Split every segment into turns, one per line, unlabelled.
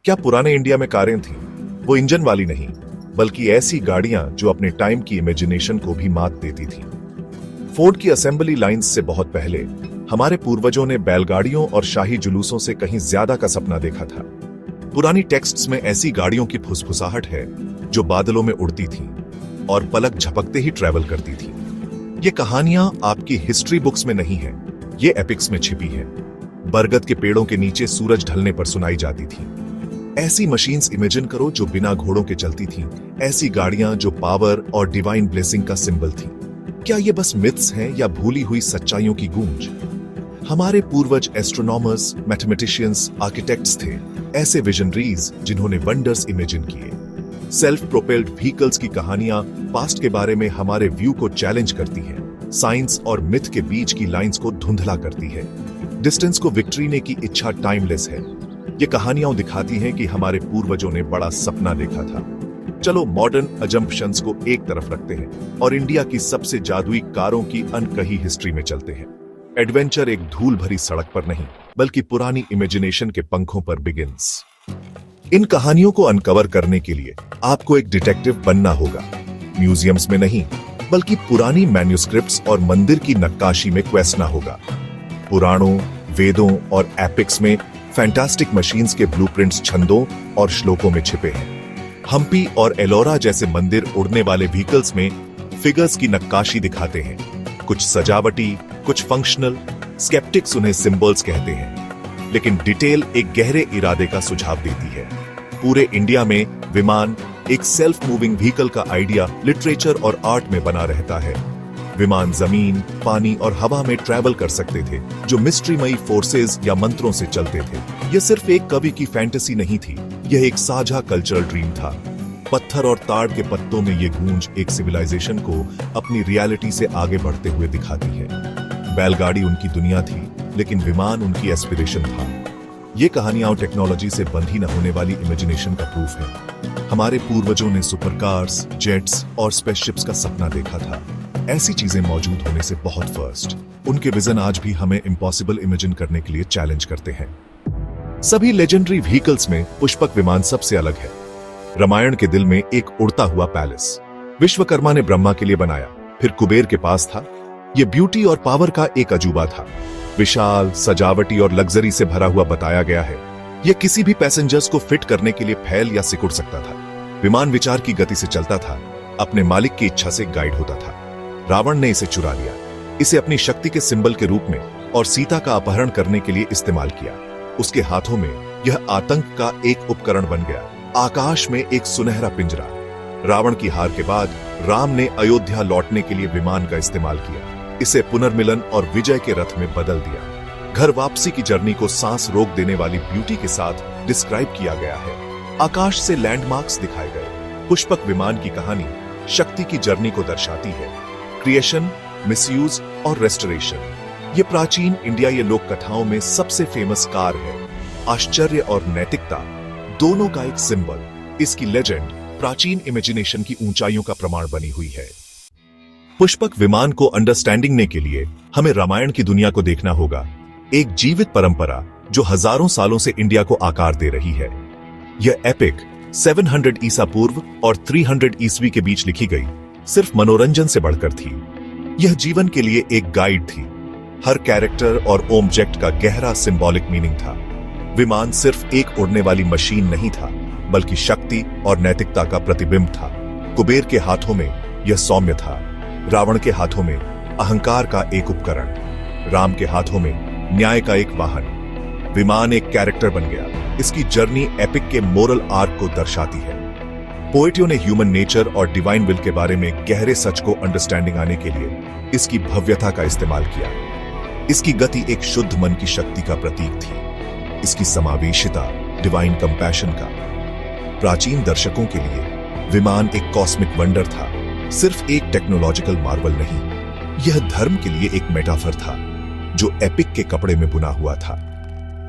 क्या पुराने इंडिया में कारें थीं? वो इंजन वाली नहीं, बल्कि ऐसी गाड़ियां जो अपने टाइम की इमेजिनेशन को भी मात देती थीं। फोर्ड की असेंबली लाइंस से बहुत पहले हमारे पूर्वजों ने बैलगाड़ियों और शाही जुलूसों से कहीं ज्यादा का सपना देखा था। पुरानी टेक्स्ट्स में ऐसी गाड़ियों की फुसफुसाहट है जो बादलों में उड़ती थीं और पलक झपकते ही ट्रैवल करती थीं। ये कहानियां आपकी हिस्ट्री बुक्स में नहीं है, ये एपिक्स में छिपी है। बरगद के पेड़ों के नीचे सूरज ढलने पर सुनाई जाती थी। ऐसी मशीन्स इमेजिन करो जो बिना घोड़ों के चलती थीं, ऐसी गाड़ियां जो पावर और डिवाइन ब्लेसिंग का सिंबल थी। क्या ये बस मिथ्स हैं या भूली हुई सच्चाइयों की गूंज? हमारे पूर्वज एस्ट्रोनॉमर्स, मैथमेटिशियंस, आर्किटेक्ट्स थे, ऐसे विजनरीज जिन्होंने वंडर्स इमेजिन किए। सेल्फ प्रोपेल्ड व्हीकल्स की कहानियां पास्ट के बारे में हमारे व्यू को चैलेंज करती हैं, साइंस और मिथ के बीच की लाइंस को धुंधला करती है। डिस्टेंस को विक्ट्री ने की इच्छा टाइमलेस है। ये कहानियां दिखाती हैं कि हमारे पूर्वजों ने बड़ा सपना देखा था। चलो मॉडर्न अजम्पशंस को एक तरफ रखते हैं और इंडिया की सबसे जादुई कारों की अनकही हिस्ट्री में चलते हैं। एडवेंचर एक धूल भरी सड़क पर नहीं, बल्कि पुरानी इमेजिनेशन के पंखों पर बिगिंस। इन कहानियों को अनकवर करने के लिए आपको एक डिटेक्टिव बनना होगा। म्यूजियम्स में नहीं, बल्कि पुरानी मैन्युस्क्रिप्ट्स और मंदिर की नक्काशी में क्वेसना होगा। पुराणों, वेदों और एपिक्स में फैंटास्टिक मशीन्स के ब्लूप्रिंट्स छंदों और श्लोकों में छिपे हैं। हम्पी और एलोरा जैसे मंदिर उड़ने वाले व्हीकल्स में फिगर्स की नक्काशी दिखाते हैं, कुछ सजावटी, कुछ फंक्शनल। स्केप्टिक्स उन्हें सिंबल्स कहते हैं, लेकिन डिटेल एक गहरे इरादे का सुझाव देती है। पूरे इंडिया में विमान, एक सेल्फ मूविंग व्हीकल का आइडिया लिटरेचर और आर्ट में बना रहता है। विमान जमीन, पानी और हवा में ट्रैवल कर सकते थे, जो मिस्ट्रीमयी फोर्सेस या मंत्रों से चलते थे। यह सिर्फ एक कवि की फैंटेसी नहीं थी, यह एक साझा कल्चरल ड्रीम था। पत्थर और ताड़ के पत्तों में ये गूंज एक सिविलाइजेशन को अपनी रियलिटी से आगे बढ़ते हुए दिखाती है। बैलगाड़ी उनकी दुनिया थी, लेकिन विमान उनकी एस्पिरेशन था। ये कहानियां टेक्नोलॉजी से बंधी न होने वाली इमेजिनेशन का प्रूफ है। हमारे पूर्वजों ने सुपरकार्स, जेट्स और स्पेसशिप्स का सपना देखा था। ऐसी चीजें मौजूद होने से बहुत फर्स्ट। उनके विजन आज भी हमें इम्पॉसिबल इमेजिन करने के लिए चैलेंज करते हैं। सभी लेजेंडरी व्हीकल्स में पुष्पक विमान सबसे अलग है। रामायण के दिल में एक उड़ता हुआ पैलेस विश्वकर्मा ने ब्रह्मा के लिए बनाया, फिर कुबेर के पास था। यह ब्यूटी और पावर का एक अजूबा था, विशाल, सजावटी और लग्जरी से भरा हुआ बताया गया है। यह किसी भी पैसेंजर्स को फिट करने के लिए फैल या सिकुड़ सकता था। विमान विचार की गति से चलता था, अपने मालिक की इच्छा से गाइड होता था। रावण ने इसे चुरा लिया, इसे अपनी शक्ति के सिंबल के रूप में और सीता का अपहरण करने के लिए इस्तेमाल किया। उसके हाथों में यह आतंक का एक उपकरण बन गया, आकाश में एक सुनहरा पिंजरा। रावण की हार के बाद राम ने अयोध्या लौटने के लिए विमान का इस्तेमाल किया, इसे पुनर्मिलन और विजय के रथ में बदल दिया। घर वापसी की जर्नी को सांस रोक देने वाली ब्यूटी के साथ डिस्क्राइब किया गया है। आकाश से लैंडमार्क्स दिखाए गए। पुष्पक विमान की कहानी शक्ति की जर्नी को दर्शाती है, क्रिएशन, मिसयूज और रेस्टोरेशन। ये प्राचीन इंडिया ये लोक कथाओं में सबसे फेमस कार है। आश्चर्य और नैतिकता दोनों का एक सिंबल। इसकी लेजेंड प्राचीन इमेजिनेशन की ऊंचाइयों का प्रमाण बनी हुई है। पुष्पक विमान को अंडरस्टैंडिंग के लिए हमें रामायण की दुनिया को देखना होगा, एक जीवित परंपरा जो हजारों सालों से इंडिया को आकार दे रही है। यह एपिक 700 ईसा पूर्व और 300 ईस्वी के बीच लिखी गई सिर्फ मनोरंजन से बढ़कर थी। यह जीवन के लिए एक गाइड थी। हर कैरेक्टर और ऑब्जेक्ट का गहरा सिंबॉलिक मीनिंग था। विमान सिर्फ एक उड़ने वाली मशीन नहीं था, बल्कि शक्ति और नैतिकता का प्रतिबिंब था। कुबेर के हाथों में यह सौम्य था, रावण के हाथों में अहंकार का एक उपकरण, राम के हाथों में न्याय का एक वाहन। विमान एक कैरेक्टर बन गया। इसकी जर्नी एपिक के मोरल आर्क को दर्शाती है। पोएटों ने ह्यूमन नेचर और डिवाइन विल के बारे में गहरे सच को अंडरस्टैंडिंग आने के लिए इसकी भव्यता का इस्तेमाल किया। इसकी गति एक शुद्ध मन की शक्ति का प्रतीक थी, इसकी समावेशिता डिवाइन कंपैशन का। प्राचीन दर्शकों के लिए विमान एक कॉस्मिक वंडर था, सिर्फ एक टेक्नोलॉजिकल मार्वल नहीं। यह धर्म के लिए एक मेटाफर था जो एपिक के कपड़े में बुना हुआ था।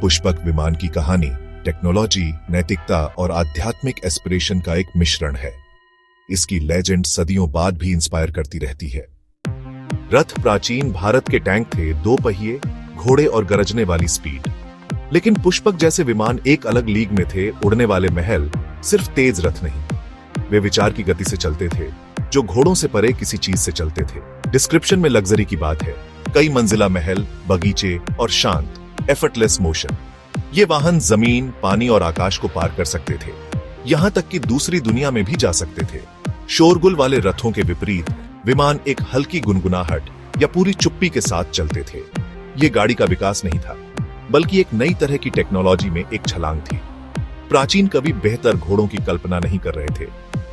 पुष्पक विमान की कहानी टेक्नोलॉजी, नैतिकता और आध्यात्मिक एस्पिरेशन का एक मिश्रण है। इसकी लेजेंड सदियों बाद भी इंस्पायर करती रहती है। रथ प्राचीन भारत के टैंक थे, दो पहिए, घोड़े और गरजने वाली स्पीड। लेकिन पुष्पक जैसे विमान एक अलग लीग में थे। उड़ने वाले महल सिर्फ तेज रथ नहीं, वे विचार की गति से चलते थे, जो घोड़ों से परे किसी चीज से चलते थे। डिस्क्रिप्शन में लग्जरी की बात है, कई मंजिला महल, बगीचे और शांत एफर्टलेस मोशन। ये वाहन जमीन, पानी और आकाश को पार कर सकते थे, यहां तक कि दूसरी दुनिया में भी जा सकते थे। शोरगुल वाले रथों के विपरीत विमान एक हल्की गुनगुनाहट या पूरी चुप्पी के साथ चलते थे। ये गाड़ी का विकास नहीं था, बल्कि एक नई तरह की टेक्नोलॉजी में एक छलांग थी। प्राचीन कवि बेहतर घोड़ों की कल्पना नहीं कर रहे थे,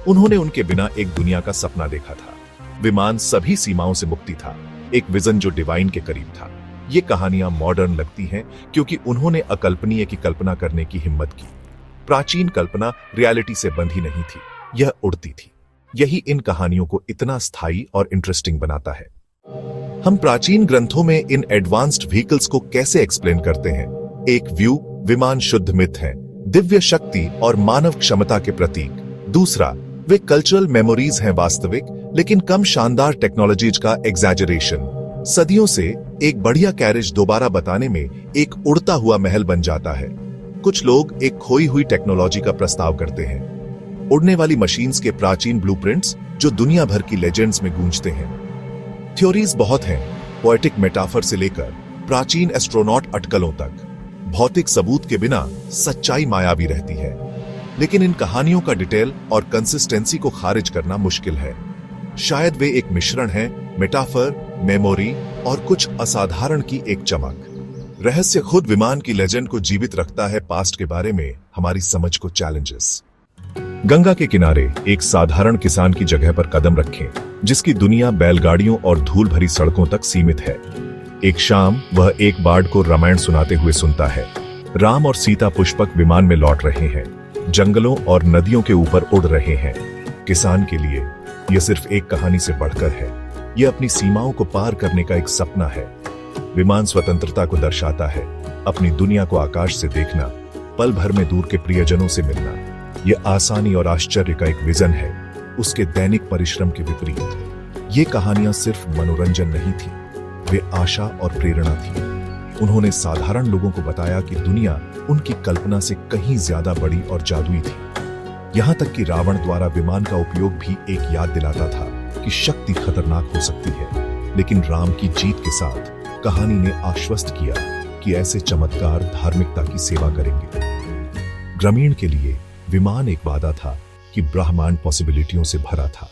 उन्होंने उनके बिना एक दुनिया का सपना देखा था। विमान सभी सीमाओं से मुक्ति था, एक विजन जो डिवाइन के करीब था। ये कहानियां मॉडर्न लगती हैं क्योंकि उन्होंने अकल्पनीय की कल्पना करने की हिम्मत की। प्राचीन कल्पना रियलिटी से बंधी नहीं थी, यह उड़ती थी। यही इन कहानियों को इतना स्थायी और इंटरेस्टिंग बनाता है। हम प्राचीन ग्रंथों में इन एडवांस्ड व्हीकल्स को कैसे एक्सप्लेन करते हैं? एक व्यू, विमान शुद्ध मिथ है, दिव्य शक्ति और मानव क्षमता के प्रतीक। दूसरा, वे कल्चरल मेमोरीज हैं, वास्तविक लेकिन कम शानदार टेक्नोलॉजीज का एग्जैजरेशन। सदियों से एक बढ़िया कैरेज दोबारा बताने में एक उड़ता हुआ महल बन जाता है। कुछ लोग एक खोई हुई टेक्नोलॉजी का प्रस्ताव करते हैं, उड़ने वाली मशीन्स के प्राचीन ब्लूप्रिंट्स जो दुनिया भर की लेजेंड्स में गूंजते हैं। थ्योरीज बहुत हैं, पोएटिक मेटाफर से लेकर प्राचीन एस्ट्रोनॉट अटकलों तक। भौतिक सबूत के बिना सच्चाई मायावी रहती है, लेकिन इन कहानियों का डिटेल और कंसिस्टेंसी को खारिज करना मुश्किल है। शायद वे एक मिश्रण है, मेटाफर, मेमोरी और कुछ असाधारण की एक चमक। रहस्य खुद विमान की लेजेंड को जीवित रखता है, पास्ट के बारे में हमारी समझ को चैलेंजेस। गंगा के किनारे एक साधारण किसान की जगह पर कदम रखें, जिसकी दुनिया बैलगाड़ियों और धूल भरी सड़कों तक सीमित है। एक शाम वह एक बार्ड को रामायण सुनाते हुए सुनता है। राम और सीता पुष्पक विमान में लौट रहे हैं, जंगलों और नदियों के ऊपर उड़ रहे हैं। किसान के लिए यह सिर्फ एक कहानी से बढ़कर है, यह अपनी सीमाओं को पार करने का एक सपना है। विमान स्वतंत्रता को दर्शाता है, अपनी दुनिया को आकाश से देखना, पल भर में दूर के प्रियजनों से मिलना। यह आसानी और आश्चर्य का एक विजन है, उसके दैनिक परिश्रम के विपरीत। ये कहानियां सिर्फ मनोरंजन नहीं थी, वे आशा और प्रेरणा थी। उन्होंने साधारण लोगों को बताया कि दुनिया उनकी कल्पना से कहीं ज्यादा बड़ी और जादुई थी। यहां तक कि रावण द्वारा विमान का उपयोग भी एक याद दिलाता था कि शक्ति खतरनाक हो सकती है, लेकिन राम की जीत के साथ कहानी ने आश्वस्त किया कि ऐसे चमत्कार धार्मिकता की सेवा करेंगे। ग्रामीण के लिए विमान एक वादा था कि ब्रह्मांड पॉसिबिलिटियों से भरा था।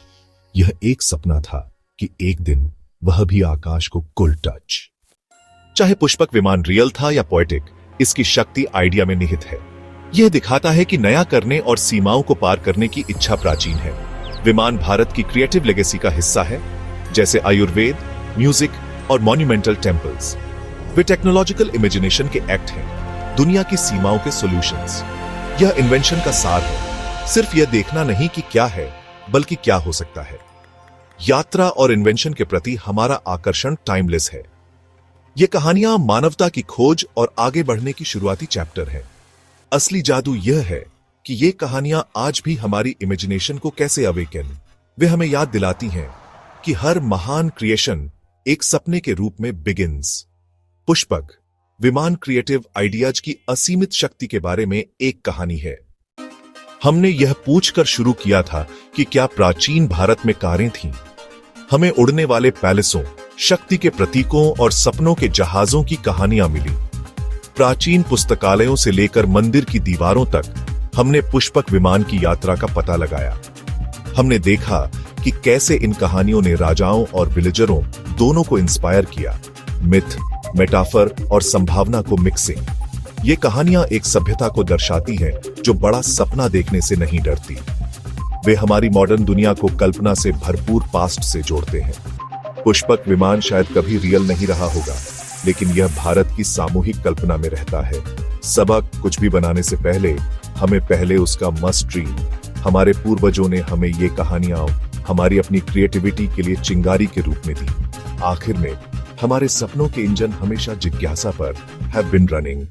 यह एक सपना था कि एक दिन वह भी आकाश को कुल टच। चाहे पुष्पक विमान रियल था या पोएटिक, इसकी शक्ति आइडिया में निहित है। यह दिखाता है कि नया करने और सीमाओं को पार करने की इच्छा प्राचीन है। विमान भारत की क्रिएटिव लेगेसी का हिस्सा है, जैसे आयुर्वेद, म्यूजिक और मॉन्यूमेंटल टेम्पल्स। वे टेक्नोलॉजिकल इमेजिनेशन के एक्ट हैं, दुनिया की सीमाओं के सॉल्यूशंस। यह इन्वेंशन का सार है, सिर्फ यह देखना नहीं कि क्या है, बल्कि क्या हो सकता है। यात्रा और इन्वेंशन के प्रति हमारा आकर्षण टाइमलेस है। ये कहानियां मानवता की खोज और आगे बढ़ने की शुरुआती चैप्टर है। असली जादू यह है कि ये कहानियां आज भी हमारी इमेजिनेशन को कैसे अवेकन। वे हमें याद दिलाती हैं कि हर महान क्रिएशन एक सपने के रूप में बिगिंस। पुष्पक विमान क्रिएटिव आइडियाज की असीमित शक्ति के बारे में एक कहानी है। हमने यह पूछकर शुरू किया था कि क्या प्राचीन भारत में कारें थीं। हमें उड़ने वाले पैलेसों, शक्ति के प्रतीकों और सपनों के जहाजों की कहानियां मिली। प्राचीन पुस्तकालयों से लेकर मंदिर की दीवारों तक हमने पुष्पक विमान की यात्रा का पता लगाया। हमने देखा कि कैसे इन कहानियों ने राजाओं और विलेजरों दोनों को इंस्पायर किया। मिथ, मेटाफर और संभावना को मिक्सिंग। ये कहानियां एक सभ्यता को दर्शाती हैं जो बड़ा सपना देखने से नहीं डरती। वे हमारी मॉडर्न दुनिया को कल्पना से भरपूर पास्ट से जोड़ते हैं। पुष्पक विमान शायद कभी रियल नहीं रहा होगा, लेकिन यह भारत की सामूहिक कल्पना में रहता है। सबक कुछ भी बनाने से पहले हमें पहले उसका मस्ट रीड। हमारे पूर्वजों ने हमें ये कहानियां हमारी अपनी क्रिएटिविटी के लिए चिंगारी के रूप में दी। आखिर में हमारे सपनों के इंजन हमेशा जिज्ञासा पर हैव बीन रनिंग।